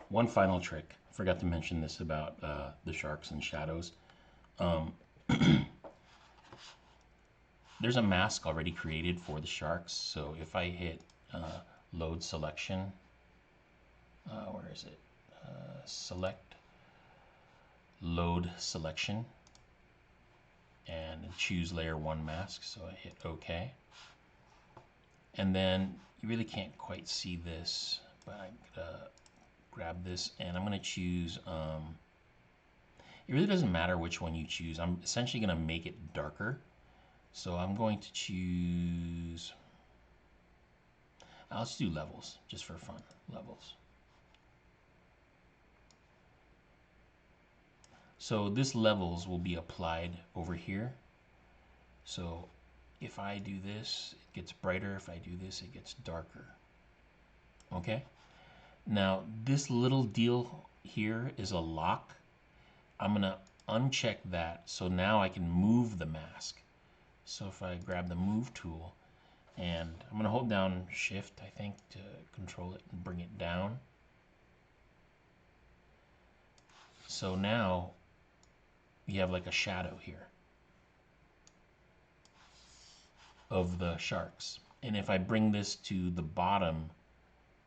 one final trick. I forgot to mention this about the sharks and shadows. Um, there's a mask already created for the sharks. So if I hit load selection, where is it? Select load selection and choose layer 1 mask. So I hit OK. And then you really can't quite see this, but I'm gonna grab this and I'm gonna choose, it really doesn't matter which one you choose. I'm essentially gonna make it darker. So I'm going to choose, let's do levels, just for fun, levels. So this levels will be applied over here. So if I do this, it gets brighter. If I do this, it gets darker. Okay? Now, this little deal here is a lock. I'm going to uncheck that so now I can move the mask. So if I grab the move tool and I'm going to hold down shift, I think, to control it and bring it down. So now we have like a shadow here of the sharks. And if I bring this to the bottom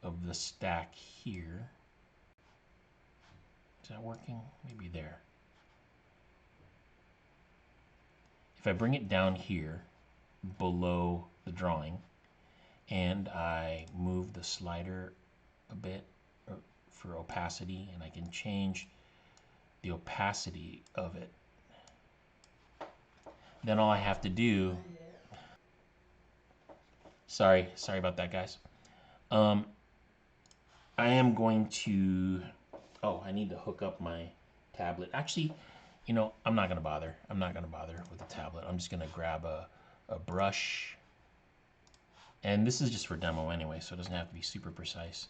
of the stack here, is that working? Maybe there. If I bring it down here below the drawing and I move the slider a bit for opacity, and I can change the opacity of it, then all I have to do, sorry about that, guys. I am going to, oh, I need to hook up my tablet. Actually, you know, I'm not gonna bother. I'm not gonna bother with the tablet. I'm just gonna grab a brush. And this is just for demo anyway, so it doesn't have to be super precise.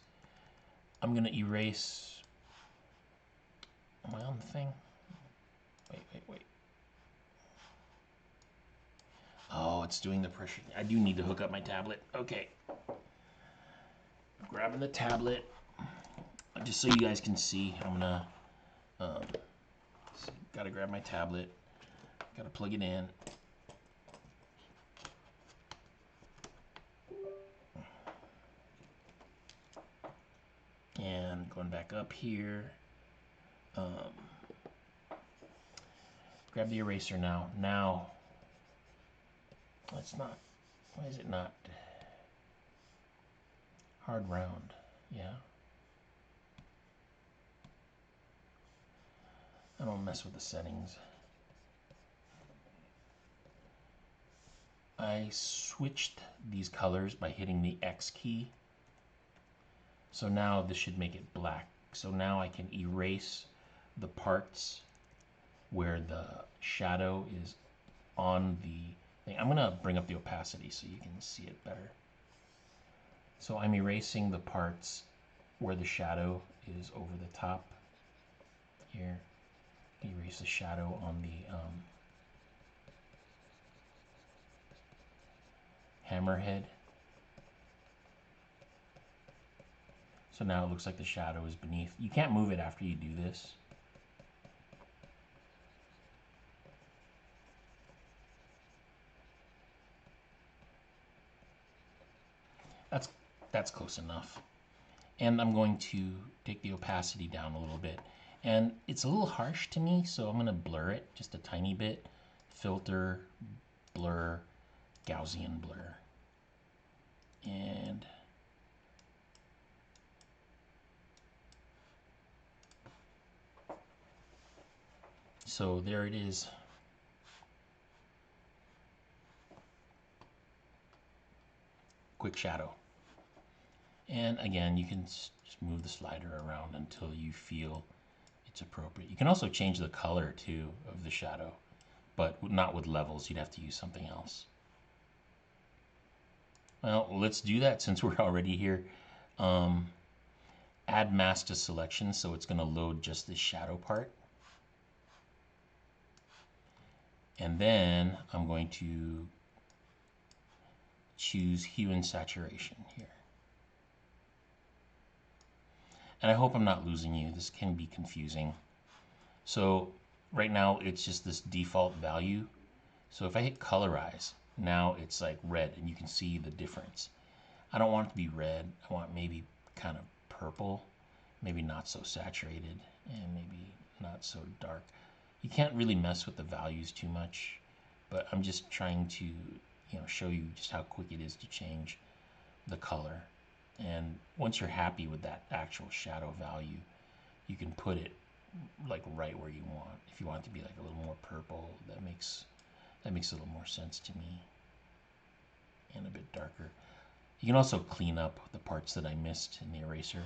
I'm gonna erase, am I on the thing? Wait. Oh, it's doing the pressure. I do need to hook up my tablet. Okay. Grabbing the tablet. Just so you guys can see, I'm gonna, gotta grab my tablet. Gotta plug it in. And going back up here. Grab the eraser now. Now, it's not, why is it not hard round? Yeah. I don't mess with the settings. I switched these colors by hitting the X key. So now this should make it black. So now I can erase the parts where the shadow is on the thing. I'm gonna bring up the opacity so you can see it better. So I'm erasing the parts where the shadow is over the top here. Erase the shadow on the hammerhead. So now it looks like the shadow is beneath. You can't move it after you do this. That's close enough. And I'm going to take the opacity down a little bit. And it's a little harsh to me, so I'm gonna blur it just a tiny bit. Filter, blur, Gaussian blur. And so there it is. Quick shadow. And again, you can just move the slider around until you feel it's appropriate. You can also change the color too of the shadow, but not with levels. You'd have to use something else. Well, let's do that since we're already here. Add mask to selection, so it's going to load just the shadow part. And then I'm going to choose hue and saturation here. And I hope I'm not losing you. This can be confusing. So right now it's just this default value. So if I hit colorize, now it's like red and you can see the difference. I don't want it to be red. I want maybe kind of purple, maybe not so saturated, and maybe not so dark. You can't really mess with the values too much, but I'm just trying to, show you just how quick it is to change the color. And once you're happy with that actual shadow value, you can put it like right where you want. If you want it to be like a little more purple, that makes a little more sense to me, and a bit darker. You can also clean up the parts that I missed in the eraser.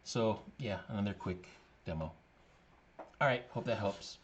So yeah, another quick demo. All right, hope that helps.